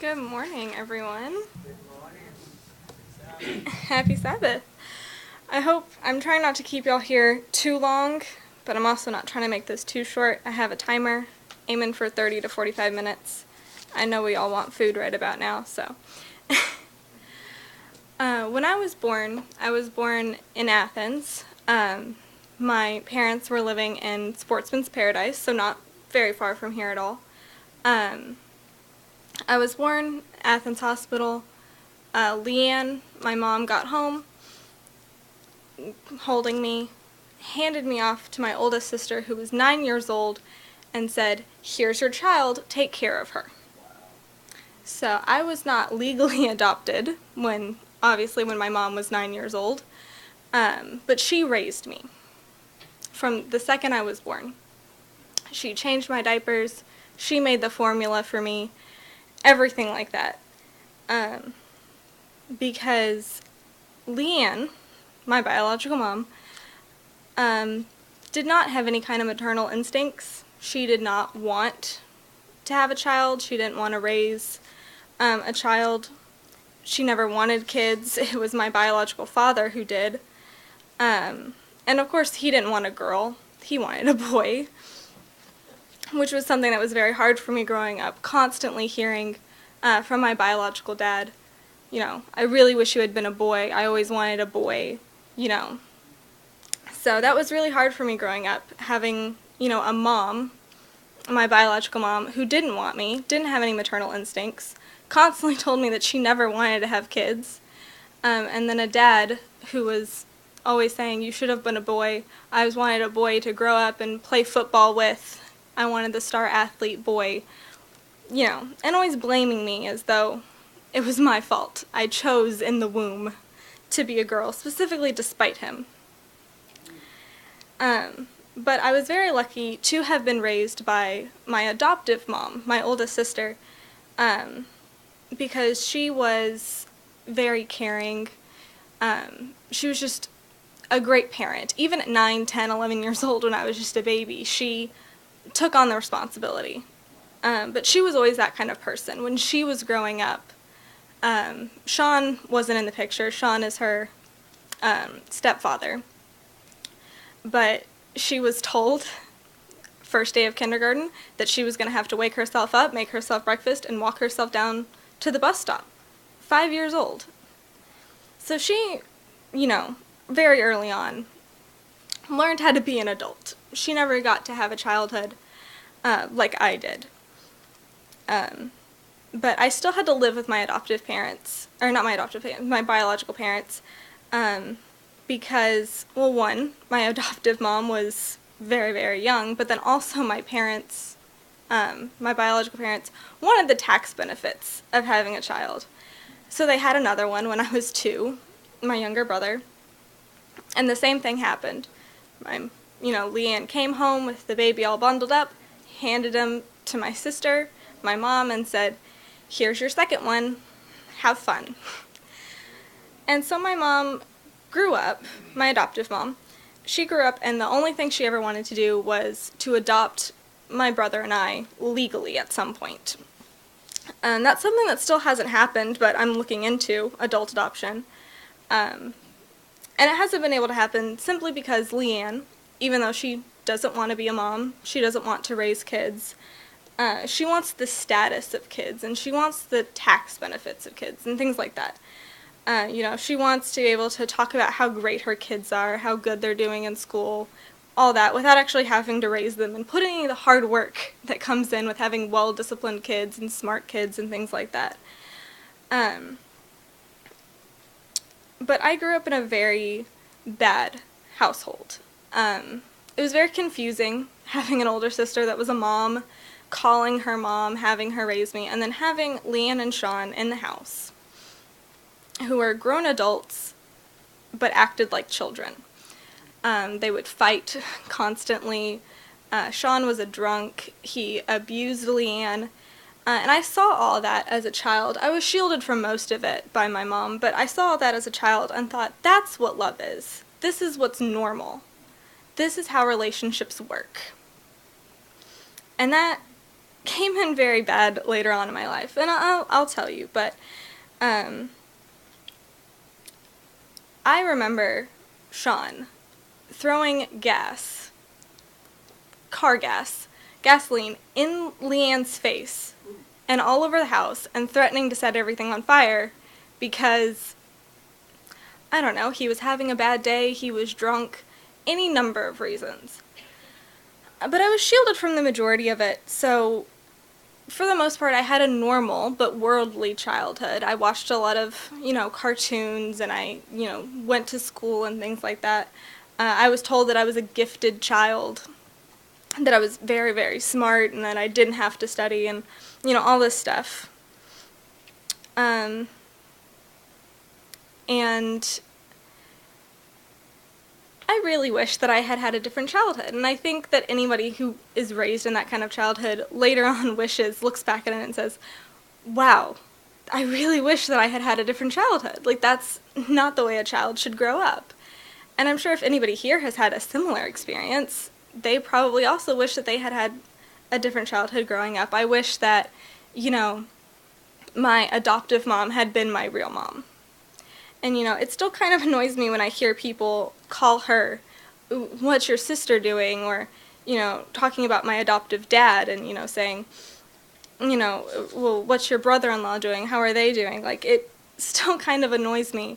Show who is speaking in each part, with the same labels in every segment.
Speaker 1: Good morning, everyone.
Speaker 2: Good morning.
Speaker 1: Happy Sabbath. I'm trying not to keep y'all here too long, but I'm also not trying to make this too short. I have a timer aiming for 30 to 45 minutes. I know we all want food right about now, so. When I was born in Athens. My parents were living in Sportsman's Paradise, so not very far from here at all. I was born Athens Hospital. Leanne, my mom, got home, holding me, handed me off to my oldest sister, who was 9 years old, and said, "Here's your child, take care of her." So I was not legally adopted obviously when my mom was 9 years old, but she raised me from the second I was born. She changed my diapers, she made the formula for me, everything like that. Because Leanne, my biological mom, did not have any kind of maternal instincts. She did not want to have a child. She didn't want to raise a child. She never wanted kids. It was my biological father who did. And of course, he didn't want a girl. He wanted a boy, which was something that was very hard for me growing up, constantly hearing from my biological dad, "I really wish you had been a boy. I always wanted a boy. So that was really hard for me growing up, having, a mom, my biological mom, who didn't want me, didn't have any maternal instincts, constantly told me that she never wanted to have kids, and then a dad who was always saying, "You should have been a boy. I always wanted a boy to grow up and play football with. I wanted the star athlete boy," and always blaming me as though it was my fault. I chose in the womb to be a girl, specifically despite him. But I was very lucky to have been raised by my adoptive mom, my oldest sister, because she was very caring. She was just a great parent. Even at 9, 10, 11 years old when I was just a baby, she took on the responsibility. But she was always that kind of person. When she was growing up, Sean wasn't in the picture. Sean is her stepfather. But she was told, first day of kindergarten, that she was going to have to wake herself up, make herself breakfast, and walk herself down to the bus stop. 5 years old. So she, very early on, learned how to be an adult. She never got to have a childhood like I did. But I still had to live with my adoptive parents, or not my adoptive parents, my biological parents, because, well, one, my adoptive mom was very, very young, but then also my parents, my biological parents, wanted the tax benefits of having a child. So they had another one when I was 2, my younger brother, and the same thing happened. Leanne came home with the baby all bundled up, handed him to my sister, my mom, and said, "Here's your second one, have fun." And so my mom grew up, my adoptive mom, she grew up and the only thing she ever wanted to do was to adopt my brother and I legally at some point. And that's something that still hasn't happened, but I'm looking into adult adoption. And it hasn't been able to happen simply because Leanne, even though she doesn't want to be a mom, she doesn't want to raise kids, she wants the status of kids, and she wants the tax benefits of kids, and things like that. She wants to be able to talk about how great her kids are, how good they're doing in school, all that, without actually having to raise them and put any of the hard work that comes in with having well-disciplined kids and smart kids and things like that. But I grew up in a very bad household. It was very confusing having an older sister that was a mom, calling her mom, having her raise me, and then having Leanne and Sean in the house, who were grown adults, but acted like children. They would fight constantly. Sean was a drunk. He abused Leanne. And I saw all that as a child. I was shielded from most of it by my mom, but I saw that as a child and thought, that's what love is. This is what's normal. This is how relationships work. And that came in very bad later on in my life, and I'll tell you, but I remember Sean throwing gasoline in Leanne's face and all over the house and threatening to set everything on fire because, I don't know, he was having a bad day, he was drunk, any number of reasons. But I was shielded from the majority of it, so for the most part I had a normal but worldly childhood. I watched a lot of, cartoons, and I, went to school and things like that. I was told that I was a gifted child, that I was very, very smart, and that I didn't have to study, and, all this stuff. And I really wish that I had had a different childhood, and I think that anybody who is raised in that kind of childhood later on looks back at it and says, wow, I really wish that I had had a different childhood. Like, that's not the way a child should grow up. And I'm sure if anybody here has had a similar experience, they probably also wish that they had had a different childhood growing up. I wish that, my adoptive mom had been my real mom. And, it still kind of annoys me when I hear people call her, what's your sister doing? Or, talking about my adoptive dad and, saying, well, what's your brother-in-law doing? How are they doing? Like, it still kind of annoys me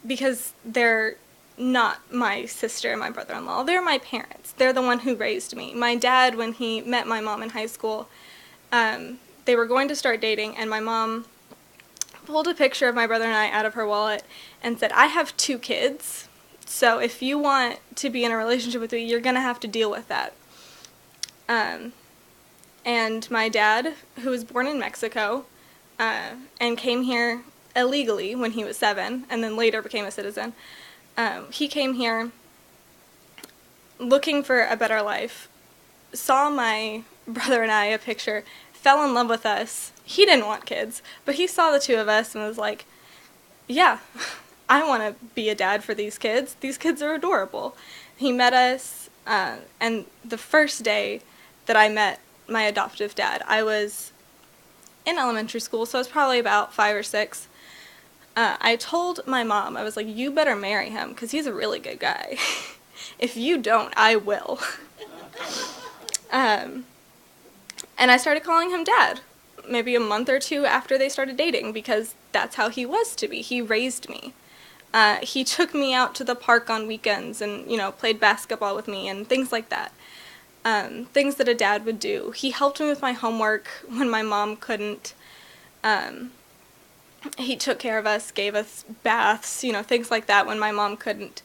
Speaker 1: because they're not my sister and my brother-in-law. They're my parents. They're the one who raised me. My dad, when he met my mom in high school, they were going to start dating, and my mom pulled a picture of my brother and I out of her wallet and said, I have 2 kids, so if you want to be in a relationship with me, you're going to have to deal with that. And my dad, who was born in Mexico and came here illegally when he was 7 and then later became a citizen, he came here looking for a better life, saw my brother and I a picture, fell in love with us. He didn't want kids, but he saw the 2 of us and was like, yeah, I want to be a dad for these kids. These kids are adorable. He met us, and the first day that I met my adoptive dad, I was in elementary school, so I was probably about 5 or 6. I told my mom, I was like, you better marry him, because he's a really good guy. If you don't, I will. And I started calling him Dad, maybe a month or 2 after they started dating, because that's how he was to be. He raised me. He took me out to the park on weekends and, played basketball with me and things like that. Things that a dad would do. He helped me with my homework when my mom couldn't. He took care of us, gave us baths, things like that when my mom couldn't.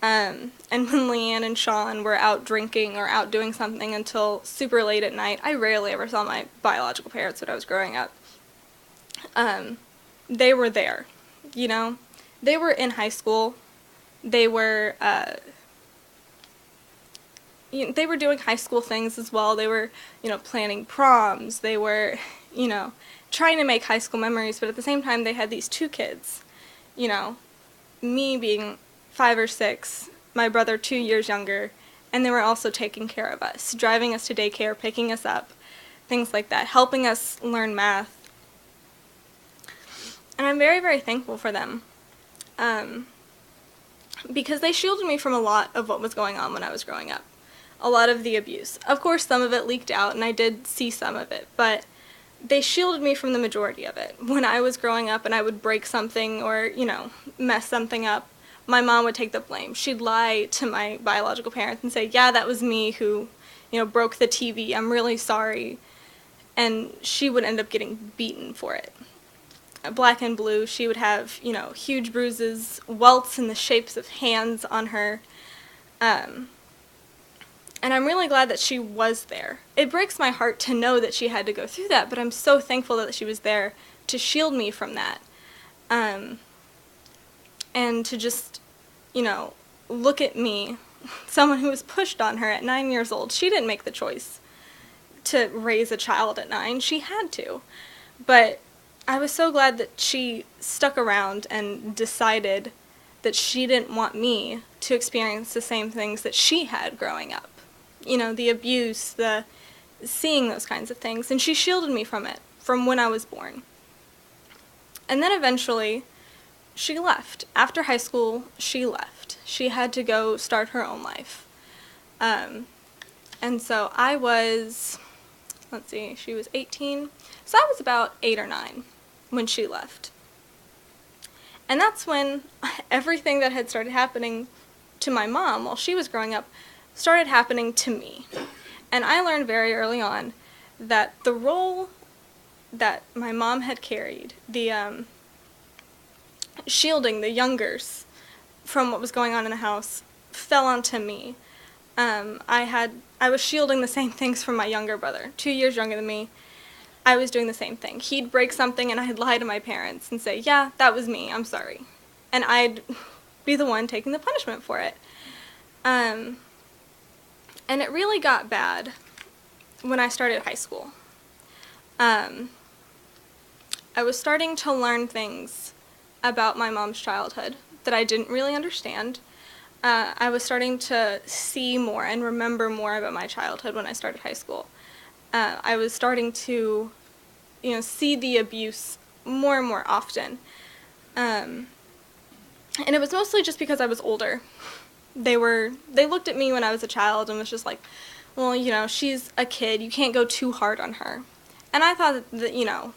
Speaker 1: And when Leanne and Sean were out drinking or out doing something until super late at night, I rarely ever saw my biological parents when I was growing up. They were there, They were in high school. They were doing high school things as well. They were, planning proms. They were, trying to make high school memories, but at the same time they had these 2 kids. Me being 5 or 6, my brother 2 years younger, and they were also taking care of us, driving us to daycare, picking us up, things like that, helping us learn math. And I'm very, very thankful for them, because they shielded me from a lot of what was going on when I was growing up. A lot of the abuse. Of course, some of it leaked out, and I did see some of it, but they shielded me from the majority of it. When I was growing up and I would break something or, mess something up, my mom would take the blame. She'd lie to my biological parents and say, yeah, that was me who, broke the TV. I'm really sorry. And she would end up getting beaten for it. Black and blue, she would have, huge bruises, welts in the shapes of hands on her. And I'm really glad that she was there. It breaks my heart to know that she had to go through that, but I'm so thankful that she was there to shield me from that. And to just, look at me, someone who was pushed on her at 9 years old. She didn't make the choice to raise a child at 9. She had to. But I was so glad that she stuck around and decided that she didn't want me to experience the same things that she had growing up. The abuse, the seeing those kinds of things, and she shielded me from it from when I was born. And then eventually, she left. After high school, she left. She had to go start her own life. And so I was, let's see, she was 18. So I was about 8 or 9 when she left. And that's when everything that had started happening to my mom while she was growing up started happening to me. And I learned very early on that the role that my mom had carried, the shielding the youngers from what was going on in the house, fell onto me. I was shielding the same things from my younger brother, 2 years younger than me. I was doing the same thing. He'd break something and I'd lie to my parents and say, yeah, that was me, I'm sorry. And I'd be the one taking the punishment for it. And it really got bad when I started high school. I was starting to learn things about my mom's childhood that I didn't really understand. I was starting to see more and remember more about my childhood when I started high school. I was starting to, see the abuse more and more often. And it was mostly just because I was older. They looked at me when I was a child and was just like, well, she's a kid, you can't go too hard on her. And I thought that,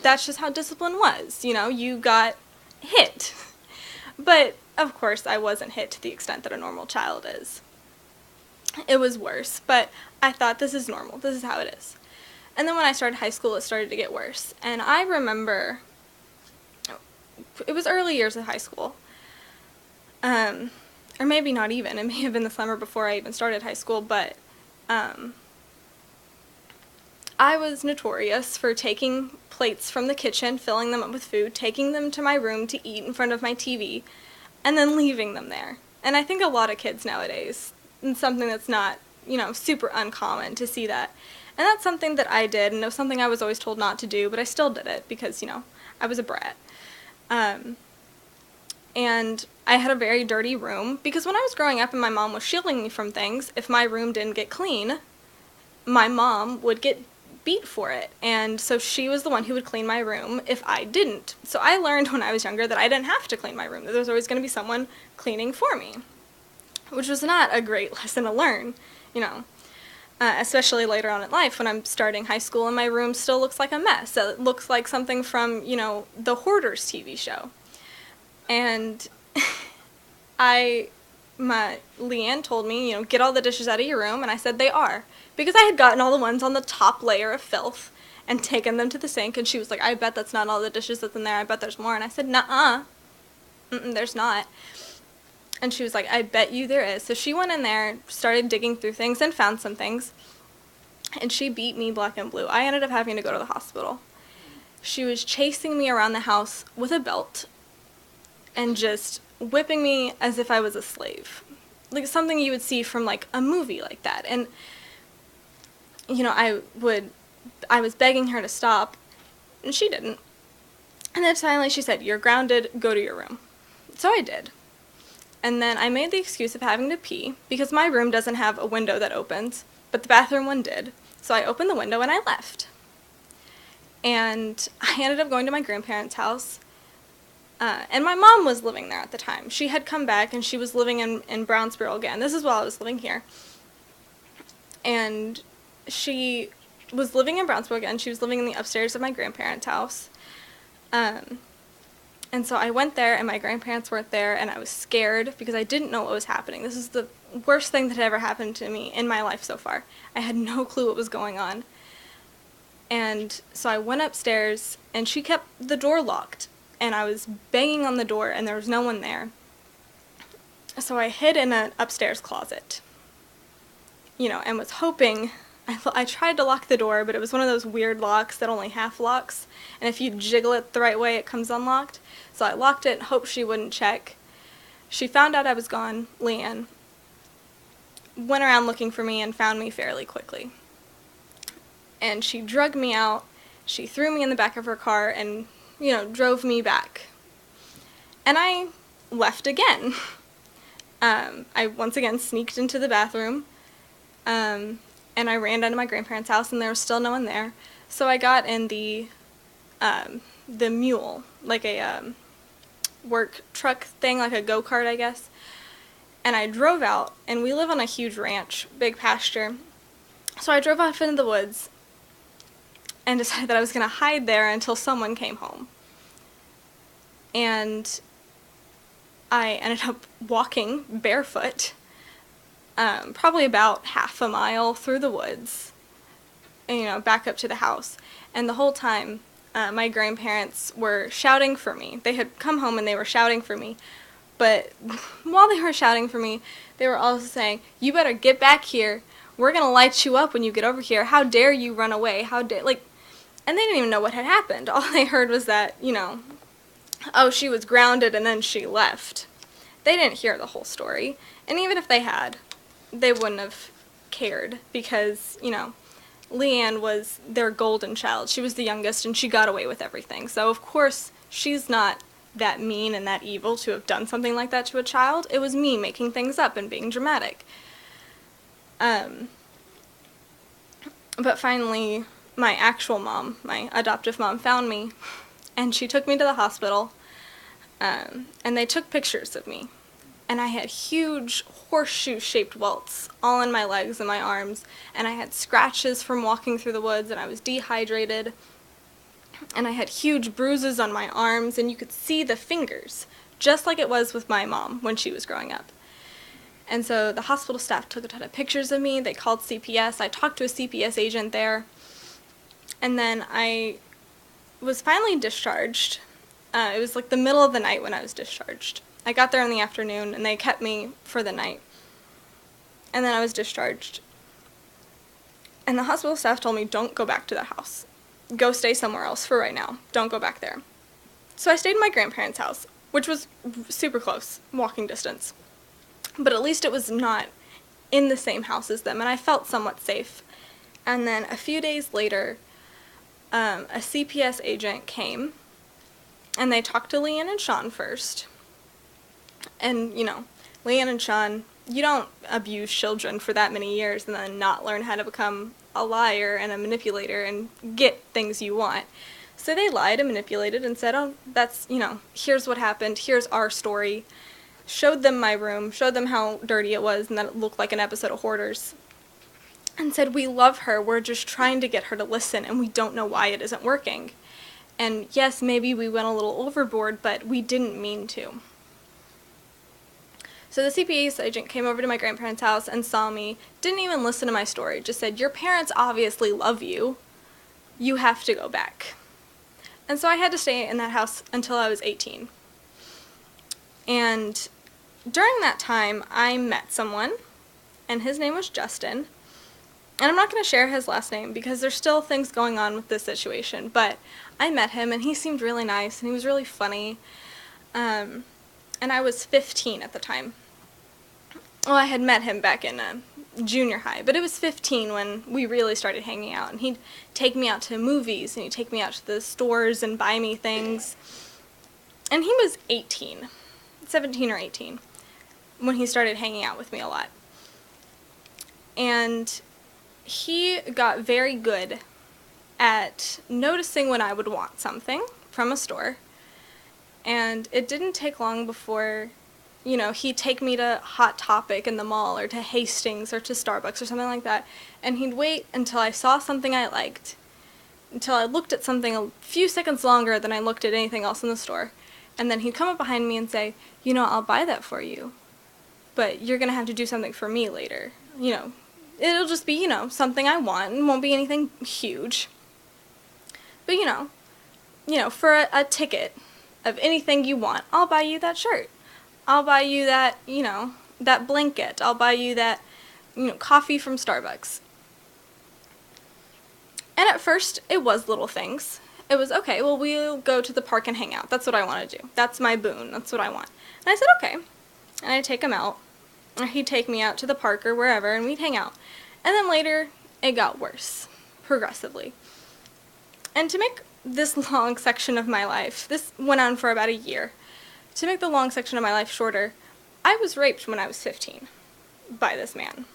Speaker 1: that's just how discipline was. You got hit. But, of course, I wasn't hit to the extent that a normal child is. It was worse, but I thought this is normal, this is how it is. And then when I started high school, it started to get worse. And I remember, it was early years of high school. Or maybe not even, it may have been the summer before I even started high school, but I was notorious for taking plates from the kitchen, filling them up with food, taking them to my room to eat in front of my TV, and then leaving them there. And I think a lot of kids nowadays, it's something that's not, super uncommon to see that. And that's something that I did, and it was something I was always told not to do, but I still did it because, I was a brat. And I had a very dirty room, because when I was growing up and my mom was shielding me from things, if my room didn't get clean, my mom would get beat for it. And so she was the one who would clean my room if I didn't. So I learned when I was younger that I didn't have to clean my room, that there was always going to be someone cleaning for me, which was not a great lesson to learn, especially later on in life when I'm starting high school and my room still looks like a mess. It looks like something from, the Hoarders TV show. And Leanne told me, get all the dishes out of your room, and I said they are. Because I had gotten all the ones on the top layer of filth and taken them to the sink, and she was like, I bet that's not all the dishes that's in there, I bet there's more. And I said, nuh-uh, there's not. And she was like, I bet you there is. So she went in there, started digging through things, and found some things, and she beat me black and blue. I ended up having to go to the hospital. She was chasing me around the house with a belt and just whipping me as if I was a slave. Like something you would see from, like, a movie like that. And, I was begging her to stop, and she didn't. And then finally she said, you're grounded, go to your room. So I did. And then I made the excuse of having to pee, because my room doesn't have a window that opens, but the bathroom one did. So I opened the window and I left. And I ended up going to my grandparents' house. And my mom was living there at the time. She had come back and she was living in Brownsboro again. This is while I was living here. And she was living in Brownsboro again. She was living in the upstairs of my grandparents' house. And so I went there, and my grandparents weren't there, and I was scared because I didn't know what was happening. This is the worst thing that had ever happened to me in my life so far. I had no clue what was going on. And so I went upstairs, and she kept the door locked, and I was banging on the door, and there was no one there. So I hid in an upstairs closet, and was hoping. I tried to lock the door, but it was one of those weird locks that only half locks, and if you jiggle it the right way, it comes unlocked. So I locked it, hoped she wouldn't check. She found out I was gone, Leanne, went around looking for me and found me fairly quickly. And she drugged me out, she threw me in the back of her car and, drove me back. And I left again. I once again sneaked into the bathroom, and I ran down to my grandparents' house, and there was still no one there. So I got in the mule, like a work truck thing, like a go-kart, I guess. And I drove out, and we live on a huge ranch, big pasture. So I drove off into the woods and decided that I was going to hide there until someone came home. And I ended up walking barefoot, probably about half a mile through the woods, and, back up to the house. And the whole time, my grandparents were shouting for me. They had come home and they were shouting for me. But while they were shouting for me, they were also saying, "You better get back here. We're going to light you up when you get over here. How dare you run away? And they didn't even know what had happened. All they heard was that, oh, she was grounded and then she left. They didn't hear the whole story. And even if they had, they wouldn't have cared because, Leanne was their golden child. She was the youngest and she got away with everything. So, of course, she's not that mean and that evil to have done something like that to a child. It was me making things up and being dramatic. But finally, my actual mom, my adoptive mom, found me, and she took me to the hospital, and they took pictures of me. And I had huge horseshoe-shaped welts all in my legs and my arms, and I had scratches from walking through the woods, and I was dehydrated. And I had huge bruises on my arms, and you could see the fingers, just like it was with my mom when she was growing up. And so the hospital staff took a ton of pictures of me. They called CPS. I talked to a CPS agent there. And then I was finally discharged. It was like the middle of the night when I was discharged. I got there in the afternoon, and they kept me for the night. And then I was discharged. And the hospital staff told me, "Don't go back to that house. Go stay somewhere else for right now. Don't go back there." So I stayed in my grandparents' house, which was super close, walking distance. But at least it was not in the same house as them, and I felt somewhat safe. And then a few days later, a CPS agent came, and they talked to Leanne and Sean first. And, Leanne and Sean, you don't abuse children for that many years and then not learn how to become a liar and a manipulator and get things you want. So they lied and manipulated and said, "Oh, that's, here's what happened, here's our story." Showed them my room, showed them how dirty it was and that it looked like an episode of Hoarders. And said, "We love her, we're just trying to get her to listen and we don't know why it isn't working. And yes, maybe we went a little overboard, but we didn't mean to." So the CPS agent came over to my grandparents' house and saw me, didn't even listen to my story, just said, "Your parents obviously love you. You have to go back." And so I had to stay in that house until I was 18. And during that time, I met someone, and his name was Justin. And I'm not going to share his last name because there's still things going on with this situation, but I met him, and he seemed really nice, and he was really funny. And I was 15 at the time. Well, I had met him back in junior high, but it was 15 when we really started hanging out, and he'd take me out to movies, and he'd take me out to the stores and buy me things. And he was 18, 17 or 18, when he started hanging out with me a lot. And he got very good at noticing when I would want something from a store, and it didn't take long before, he'd take me to Hot Topic in the mall or to Hastings or to Starbucks or something like that, and he'd wait until I saw something I liked, until I looked at something a few seconds longer than I looked at anything else in the store, and then he'd come up behind me and say, "I'll buy that for you, but you're going to have to do something for me later. It'll just be, something I want, and won't be anything huge. But, for a ticket of anything you want, I'll buy you that shirt. I'll buy you that, that blanket. I'll buy you that, coffee from Starbucks." And at first, it was little things. It was, "Okay, well, we'll go to the park and hang out. That's what I want to do. That's my boon. That's what I want." And I said, "Okay." And I'd take him out, or he'd take me out to the park or wherever, and we'd hang out. And then later, it got worse, progressively. And to make this long section of my life, this went on for about a year. To make the long section of my life shorter, I was raped when I was 15 by this man.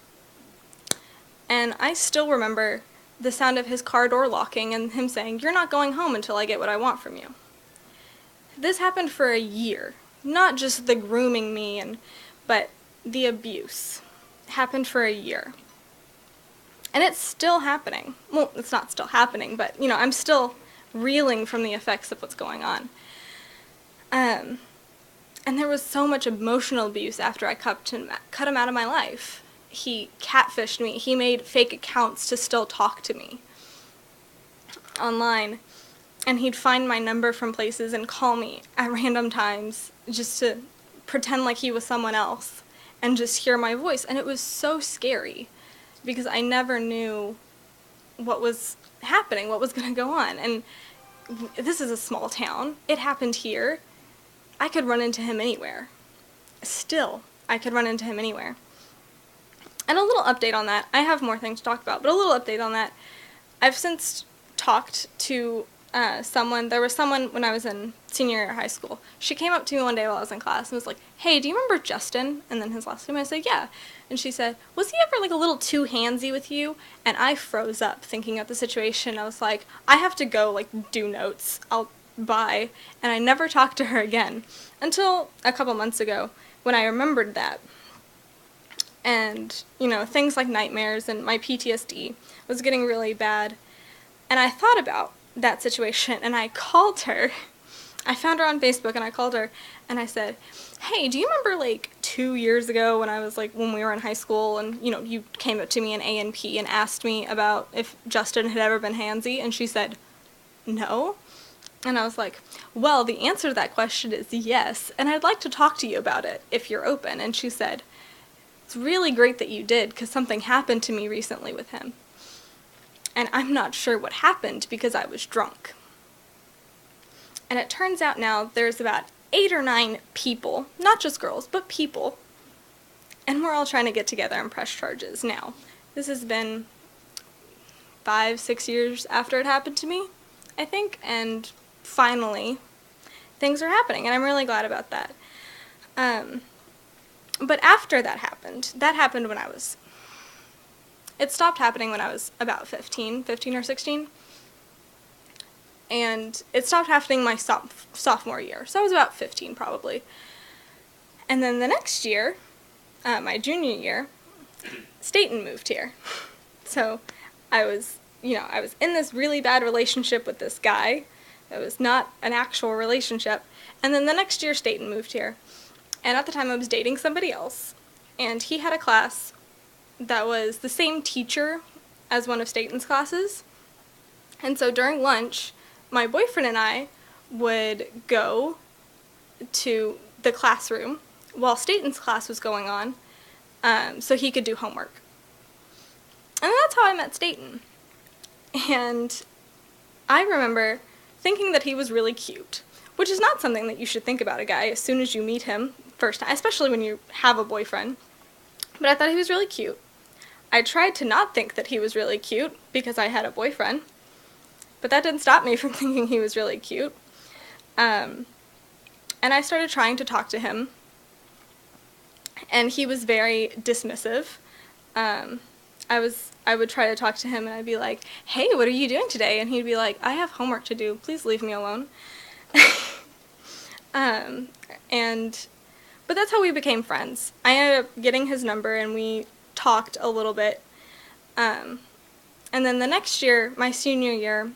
Speaker 1: And I still remember the sound of his car door locking and him saying, "You're not going home until I get what I want from you." This happened for a year. Not just the grooming me, but the abuse happened for a year. And it's still happening. Well, it's not still happening, but, I'm still reeling from the effects of what's going on. And there was so much emotional abuse after I cut him out of my life. He catfished me. He made fake accounts to still talk to me online. And he'd find my number from places and call me at random times just to pretend like he was someone else and just hear my voice. And it was so scary because I never knew what was happening, what was going to go on. And this is a small town. It happened here. I could run into him anywhere. Still, I could run into him anywhere. And a little update on that. I have more things to talk about, but a little update on that. I've since talked to someone. There was someone when I was in senior year of high school. She came up to me one day while I was in class and was like, "Hey, do you remember Justin?" And then his last name. I said, "Yeah." And she said, "Was he ever like a little too handsy with you?" And I froze up thinking of the situation. I was like, I have to go do notes. Bye. And I never talked to her again until a couple months ago when I remembered that. And, things like nightmares and my PTSD was getting really bad. And I thought about that situation and I called her. I found her on Facebook and I called her and I said, "Hey, do you remember 2 years ago when we were in high school and, you came up to me in A&P and asked me about if Justin had ever been handsy?" And she said, "No." And I was like, "Well, the answer to that question is yes, and I'd like to talk to you about it if you're open." And she said, "It's really great that you did because something happened to me recently with him. And I'm not sure what happened because I was drunk." And it turns out now there's about 8 or 9 people, not just girls, but people, and we're all trying to get together and press charges now. This has been 5-6 years after it happened to me, I think, and finally things are happening, and I'm really glad about that. But after that happened when it stopped happening when I was about 15 or 16. And it stopped happening my sophomore year. So I was about 15 probably. And then the next year, my junior year, Staten moved here. So I was in this really bad relationship with this guy. It was not an actual relationship. And then the next year, Staten moved here. And at the time, I was dating somebody else. And he had a class that was the same teacher as one of Staten's classes. And so during lunch, my boyfriend and I would go to the classroom while Staten's class was going on so he could do homework. And that's how I met Staten. And I remember thinking that he was really cute, which is not something that you should think about a guy as soon as you meet him first time, especially when you have a boyfriend. But I thought he was really cute. I tried to not think that he was really cute because I had a boyfriend, but that didn't stop me from thinking he was really cute. And I started trying to talk to him, and he was very dismissive. I would try to talk to him, and I'd be like, "Hey, what are you doing today?" And he'd be like, "I have homework to do. Please leave me alone." But that's how we became friends. I ended up getting his number, and we talked a little bit. And then the next year, my senior year,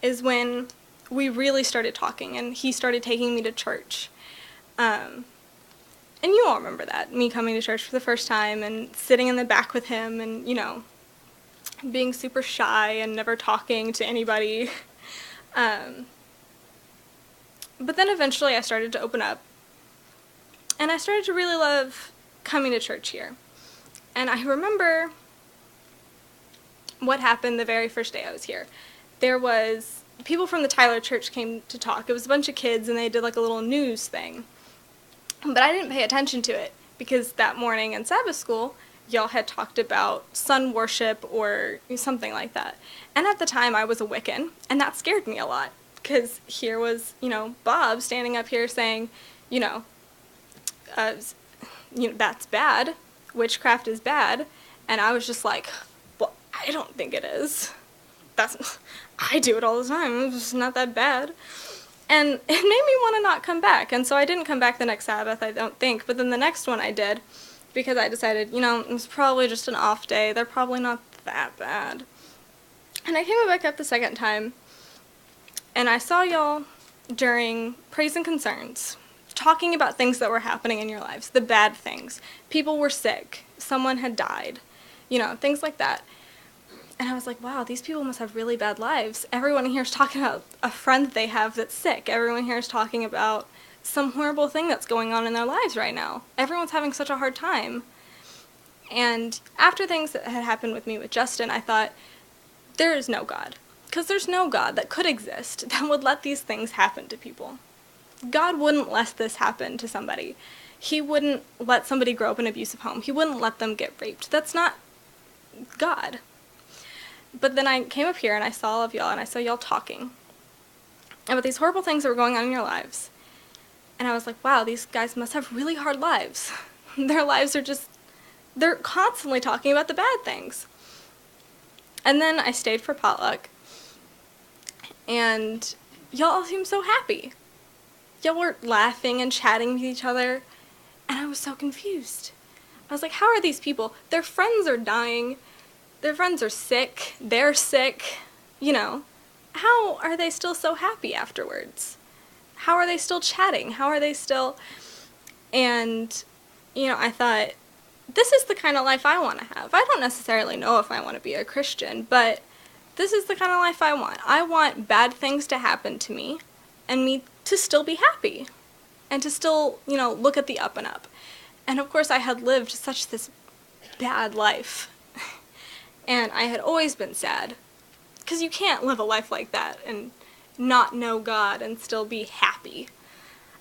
Speaker 1: is when we really started talking, and he started taking me to church. And you all remember that, me coming to church for the first time and sitting in the back with him and, being super shy and never talking to anybody. But then eventually I started to open up, and I started to really love coming to church here. And I remember what happened the very first day I was here. There was people from the Tyler church came to talk. It was a bunch of kids, and they did a little news thing. But I didn't pay attention to it because that morning in Sabbath school, y'all had talked about sun worship or something like that. And at the time, I was a Wiccan, and that scared me a lot because here was, Bob standing up here saying, that's bad. Witchcraft is bad. And I was just like, well, I don't think it is. I do it all the time. It's not that bad. And it made me want to not come back. And so I didn't come back the next Sabbath, I don't think. But then the next one I did, because I decided, it was probably just an off day. They're probably not that bad. And I came back up the second time, and I saw y'all during Praise and Concerns, talking about things that were happening in your lives, the bad things. People were sick. Someone had died. Things like that. And I was like, wow, these people must have really bad lives. Everyone here is talking about a friend that they have that's sick. Everyone here is talking about some horrible thing that's going on in their lives right now. Everyone's having such a hard time. And after things that had happened with me with Justin, I thought, there is no God. Because there's no God that could exist that would let these things happen to people. God wouldn't let this happen to somebody. He wouldn't let somebody grow up in an abusive home. He wouldn't let them get raped. That's not God. But then I came up here and I saw all of y'all, and I saw y'all talking about these horrible things that were going on in your lives. And I was like, wow, these guys must have really hard lives. Their lives are they're constantly talking about the bad things. And then I stayed for potluck, and y'all all seemed so happy. Y'all were laughing and chatting with each other, and I was so confused. I was like, how are these people? Their friends are dying. Their friends are sick. They're sick. How are they still so happy afterwards? How are they still chatting? How are they still... And, I thought, this is the kind of life I want to have. I don't necessarily know if I want to be a Christian, but this is the kind of life I want. I want bad things to happen to me, and me to still be happy, and to still, look at the up and up. And of course I had lived such this bad life. And I had always been sad, because you can't live a life like that and not know God and still be happy.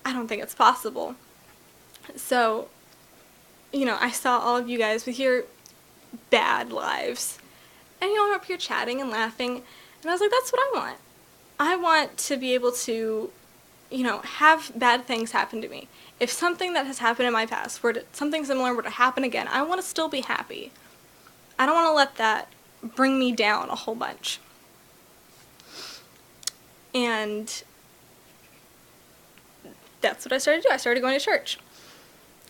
Speaker 1: I don't think it's possible. So, I saw all of you guys with your bad lives, and y'all were up here chatting and laughing, and I was like, that's what I want. I want to be able to, have bad things happen to me. If something that has happened in my past, something similar were to happen again, I want to still be happy. I don't want to let that bring me down a whole bunch. And that's what I started to do. I started going to church.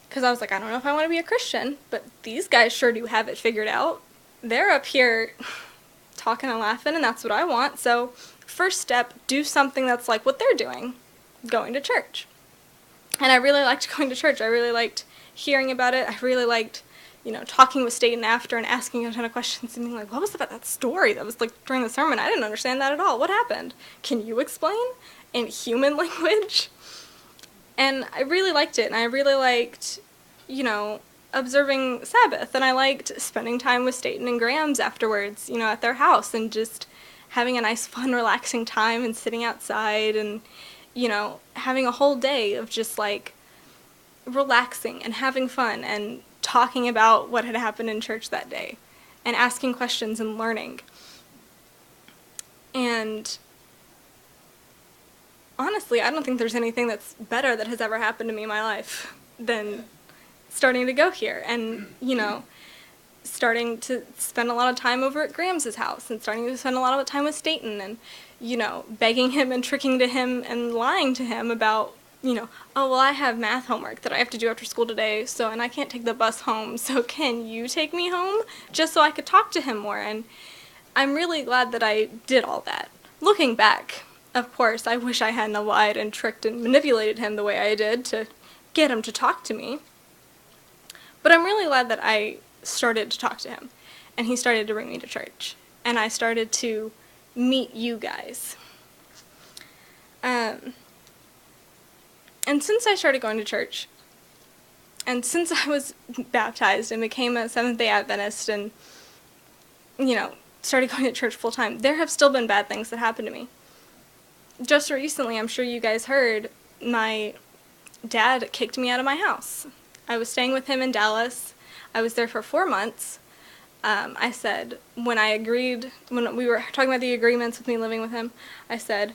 Speaker 1: Because I was like, I don't know if I want to be a Christian, but these guys sure do have it figured out. They're up here talking and laughing, and that's what I want. So, first step, do something that's like what they're doing, going to church. And I really liked going to church. I really liked hearing about it. I really liked talking with Staten after and asking a ton of questions and being like, what was about that story that was during the sermon? I didn't understand that at all. What happened? Can you explain in human language? And I really liked it, and I really liked, observing Sabbath, and I liked spending time with Staten and Graham's afterwards, at their house, and just having a nice, fun, relaxing time and sitting outside and, having a whole day of just, relaxing and having fun and talking about what had happened in church that day and asking questions and learning. And honestly, I don't think there's anything that's better that has ever happened to me in my life than starting to go here and, starting to spend a lot of time over at Graham's house and starting to spend a lot of time with Staten and, begging him and tricking to him and lying to him about, oh, well, I have math homework that I have to do after school today, and I can't take the bus home, so can you take me home? Just so I could talk to him more, and I'm really glad that I did all that. Looking back, of course, I wish I hadn't lied and tricked and manipulated him the way I did to get him to talk to me. But I'm really glad that I started to talk to him, and he started to bring me to church, and I started to meet you guys. And since I started going to church, and since I was baptized and became a Seventh-day Adventist and, started going to church full-time, there have still been bad things that happened to me. Just recently, I'm sure you guys heard, my dad kicked me out of my house. I was staying with him in Dallas. I was there for 4 months. I said, when we were talking about the agreements with me living with him, I said,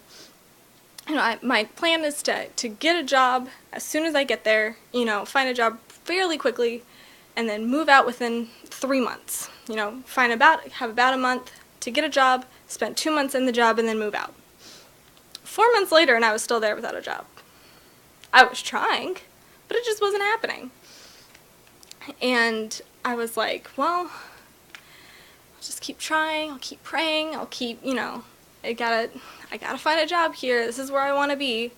Speaker 1: my plan is to get a job as soon as I get there, find a job fairly quickly, and then move out within 3 months. Have about a month to get a job, spend 2 months in the job, and then move out. 4 months later, and I was still there without a job. I was trying, but it just wasn't happening. And I was like, well, I'll just keep trying, I'll keep praying, I'll keep, I gotta find a job here, this is where I want to be.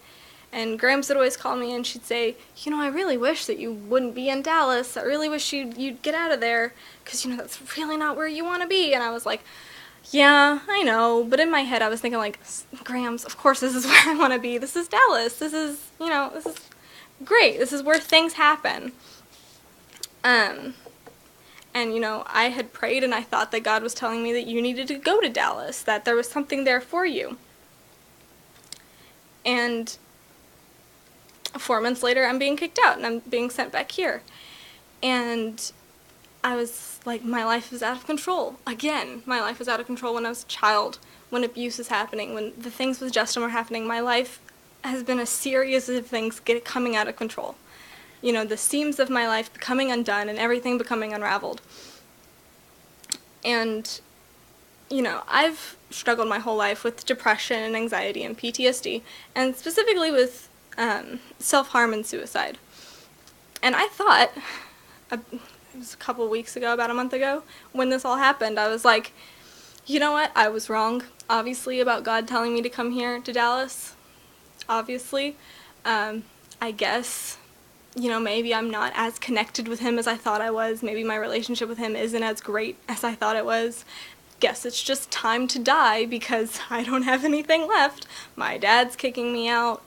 Speaker 1: And Grams would always call me and she'd say, I really wish that you wouldn't be in Dallas, I really wish you'd get out of there, because, that's really not where you want to be. And I was like, yeah, I know, but in my head I was thinking like, Grams, of course this is where I want to be, this is Dallas, this is great, this is where things happen. And, I had prayed and I thought that God was telling me that you needed to go to Dallas, that there was something there for you. And 4 months later, I'm being kicked out and I'm being sent back here. And I was like, my life is out of control. Again, my life was out of control when I was a child, when abuse was happening, when the things with Justin were happening. My life has been a series of things coming out of control. The seams of my life becoming undone and everything becoming unraveled. And, I've struggled my whole life with depression and anxiety and PTSD, and specifically with self-harm and suicide. And I thought, it was a couple weeks ago, about a month ago, when this all happened, I was like, you know what, I was wrong, obviously, about God telling me to come here to Dallas. Obviously. I guess, maybe I'm not as connected with him as I thought I was. Maybe my relationship with him isn't as great as I thought it was. Guess it's just time to die because I don't have anything left. My dad's kicking me out.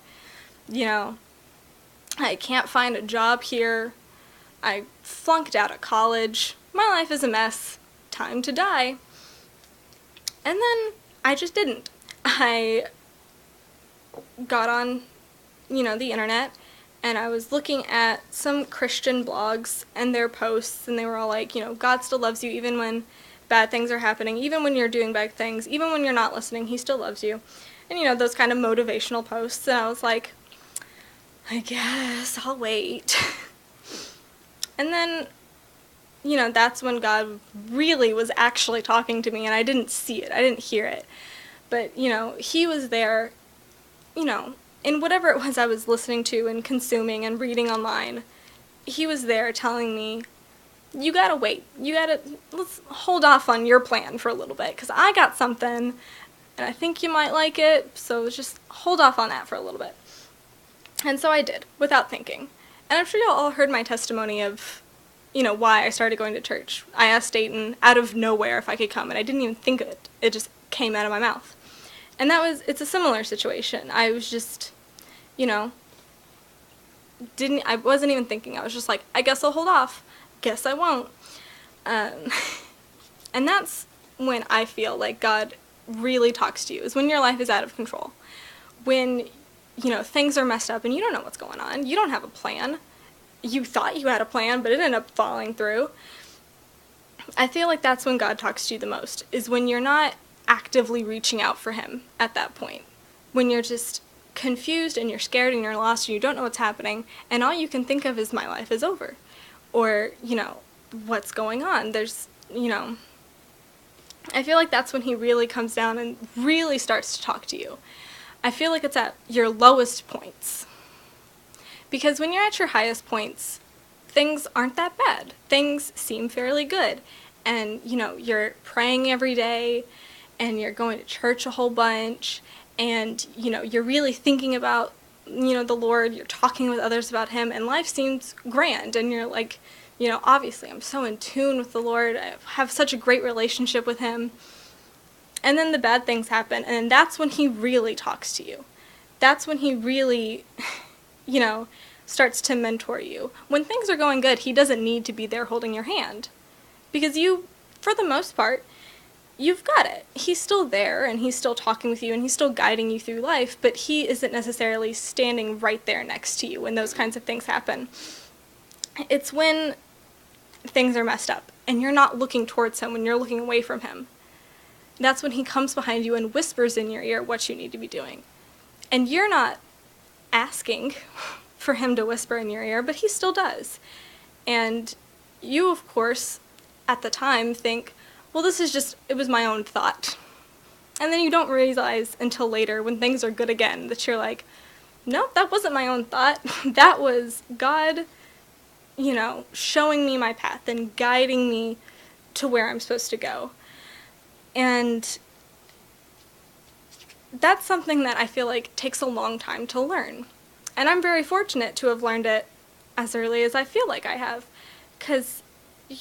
Speaker 1: I can't find a job here. I flunked out of college. My life is a mess. Time to die. And then I just didn't. I got on, the internet, and I was looking at some Christian blogs and their posts, and they were all like, God still loves you even when bad things are happening, even when you're doing bad things, even when you're not listening, he still loves you. And, those kind of motivational posts, and I was like, I guess I'll wait. And then, that's when God really was actually talking to me, and I didn't see it, I didn't hear it. But, he was there, in whatever it was I was listening to and consuming and reading online. He was there telling me, you gotta wait, let's hold off on your plan for a little bit, because I got something, and I think you might like it, so just hold off on that for a little bit. And so I did, without thinking. And I'm sure y'all all heard my testimony of, why I started going to church. I asked Dayton out of nowhere if I could come, and I didn't even think of it. It just came out of my mouth. And it's a similar situation. I was just, I wasn't even thinking. I was just like, I guess I'll hold off. Guess I won't. And that's when I feel like God really talks to you, is when your life is out of control. When, things are messed up and you don't know what's going on. You don't have a plan. You thought you had a plan, but it ended up falling through. I feel like that's when God talks to you the most, is when you're not actively reaching out for him at that point. When you're just confused and you're scared and you're lost and you don't know what's happening, and all you can think of is my life is over. Or, what's going on? There's, I feel like that's when he really comes down and really starts to talk to you. I feel like it's at your lowest points. Because when you're at your highest points, things aren't that bad. Things seem fairly good. And, you're praying every day, and you're going to church a whole bunch, and, you're really thinking about, the Lord, you're talking with others about him, and life seems grand, and you're like, obviously I'm so in tune with the Lord, I have such a great relationship with him. And then the bad things happen, and that's when he really talks to you. That's when he really, starts to mentor you. When things are going good, he doesn't need to be there holding your hand. Because you, for the most part, you've got it. He's still there, and he's still talking with you, and he's still guiding you through life, but he isn't necessarily standing right there next to you when those kinds of things happen. It's when things are messed up, and you're not looking towards him, when you're looking away from him. That's when he comes behind you and whispers in your ear what you need to be doing. And you're not asking for him to whisper in your ear, but he still does. And, you, of course, at the time think, well, it was my own thought. And then you don't realize until later when things are good again that you're like, no, that wasn't my own thought. That was God, showing me my path and guiding me to where I'm supposed to go. And that's something that I feel like takes a long time to learn. And I'm very fortunate to have learned it as early as I feel like I have. Because,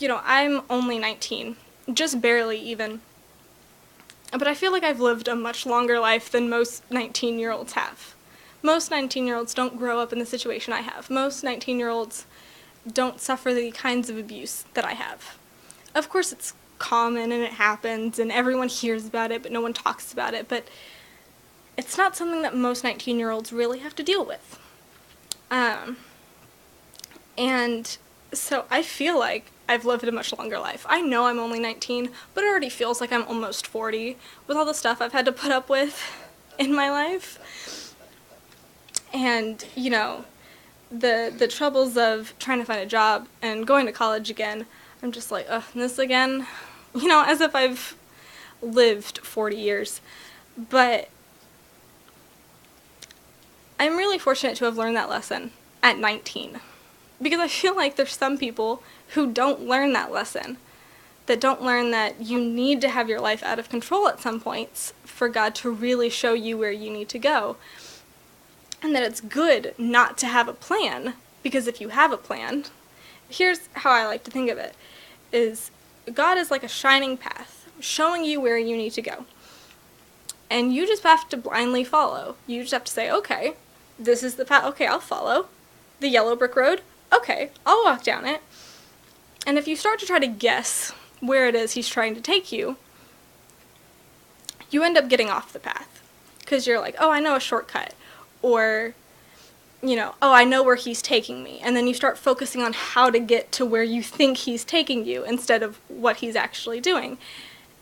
Speaker 1: I'm only 19, just barely even. But I feel like I've lived a much longer life than most 19-year-olds have. Most 19-year-olds don't grow up in the situation I have. Most 19-year-olds don't suffer the kinds of abuse that I have. Of course, it's common and it happens and everyone hears about it, but no one talks about it. But it's not something that most 19-year-olds really have to deal with. And so I feel like I've lived a much longer life. I know I'm only 19, but it already feels like I'm almost 40 with all the stuff I've had to put up with in my life. And, the troubles of trying to find a job and going to college again, I'm just like, ugh, this again? As if I've lived 40 years. But I'm really fortunate to have learned that lesson at 19. Because I feel like there's some people who don't learn that lesson, that don't learn that you need to have your life out of control at some points for God to really show you where you need to go. And that it's good not to have a plan, because if you have a plan, here's how I like to think of it, is God is like a shining path, showing you where you need to go. And you just have to blindly follow. You just have to say, okay, this is the path, okay, I'll follow. The yellow brick road, okay, I'll walk down it. And if you start to try to guess where it is he's trying to take you, you end up getting off the path. Because you're like, oh, I know a shortcut. Or, oh, I know where he's taking me. And then you start focusing on how to get to where you think he's taking you instead of what he's actually doing.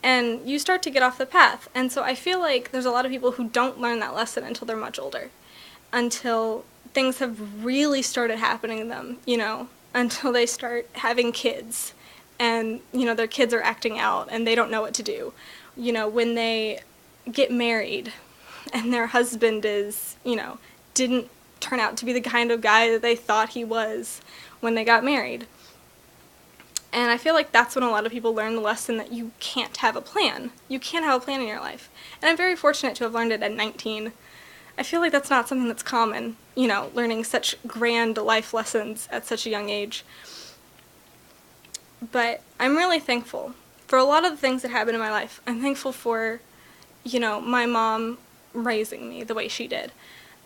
Speaker 1: And you start to get off the path. And so I feel like there's a lot of people who don't learn that lesson until they're much older. Until things have really started happening to them, until they start having kids and, their kids are acting out and they don't know what to do. When they get married and their husband is, didn't turn out to be the kind of guy that they thought he was when they got married. And I feel like that's when a lot of people learn the lesson that you can't have a plan. You can't have a plan in your life. And I'm very fortunate to have learned it at 19. I feel like that's not something that's common, learning such grand life lessons at such a young age. But I'm really thankful for a lot of the things that happened in my life. I'm thankful for, my mom raising me the way she did.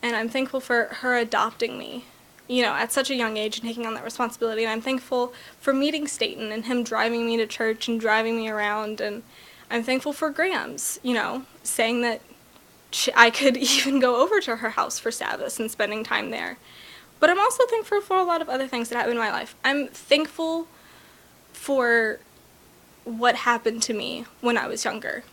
Speaker 1: And I'm thankful for her adopting me, at such a young age and taking on that responsibility. And I'm thankful for meeting Staten and him driving me to church and driving me around. And I'm thankful for Graham's, saying that I could even go over to her house for Sabbath and spending time there. But I'm also thankful for a lot of other things that happened in my life. I'm thankful for what happened to me when I was younger.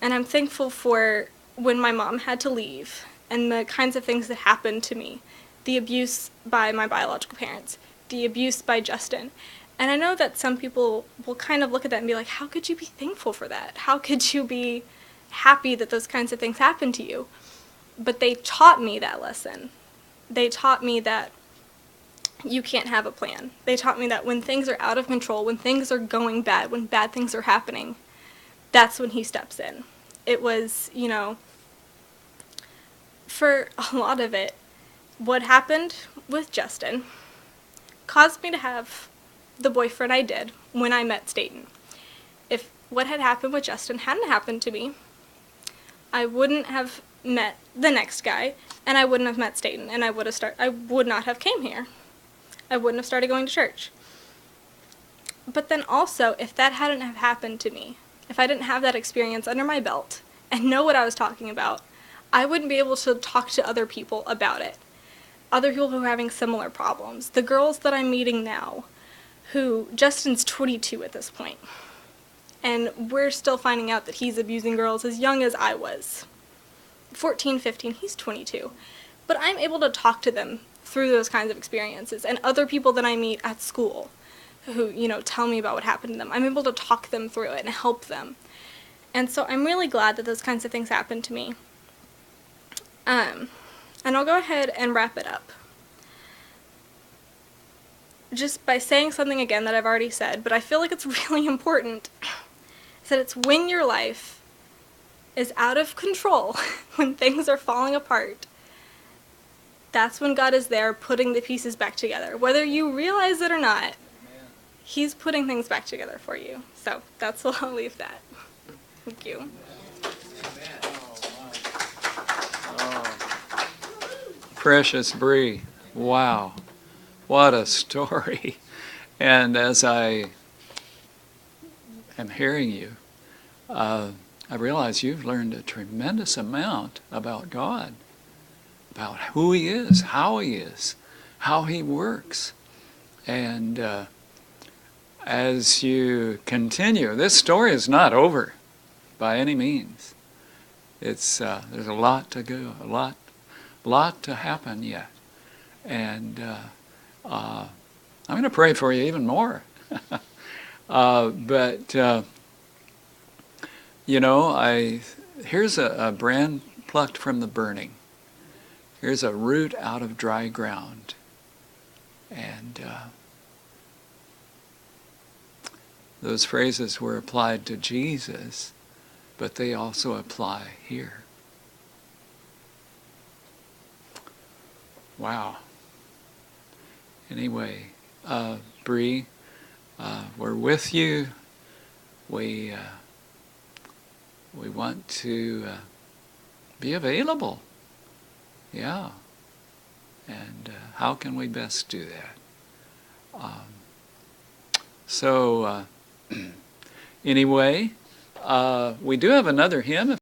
Speaker 1: And I'm thankful for when my mom had to leave and the kinds of things that happened to me. The abuse by my biological parents, the abuse by Justin. And I know that some people will kind of look at that and be like, how could you be thankful for that? How could you be happy that those kinds of things happened to you? But they taught me that lesson. They taught me that you can't have a plan. They taught me that when things are out of control, when things are going bad, when bad things are happening, that's when he steps in. It was, for a lot of it, what happened with Justin caused me to have the boyfriend I did when I met Staten. If what had happened with Justin hadn't happened to me, I wouldn't have met the next guy, and I wouldn't have met Staten, and I would not have came here. I wouldn't have started going to church. But then also, if that hadn't have happened to me, if I didn't have that experience under my belt and know what I was talking about, I wouldn't be able to talk to other people about it. Other people who are having similar problems. The girls that I'm meeting now, Justin's 22 at this point. And we're still finding out that he's abusing girls as young as I was. 14, 15, he's 22. But I'm able to talk to them through those kinds of experiences. And other people that I meet at school who, tell me about what happened to them. I'm able to talk them through it and help them. And so I'm really glad that those kinds of things happen to me. And I'll go ahead and wrap it up. Just by saying something again that I've already said, but I feel like it's really important, is that it's when your life is out of control, when things are falling apart, that's when God is there putting the pieces back together. Whether you realize it or not, He's putting things back together for you. So that's where I'll leave that. Thank you.
Speaker 3: Precious Brea, wow, what a story. And as I am hearing you, I realize you've learned a tremendous amount about God, about who He is, how He works. And as you continue, this story is not over by any means. It's there's a lot to go, a lot to happen yet. And I'm going to pray for you even more. But here's a brand plucked from the burning. Here's a root out of dry ground. And those phrases were applied to Jesus, but they also apply here. Wow. Anyway, Brea, we're with you. We want to be available. Yeah. And how can we best do that? So anyway, we do have another hymn.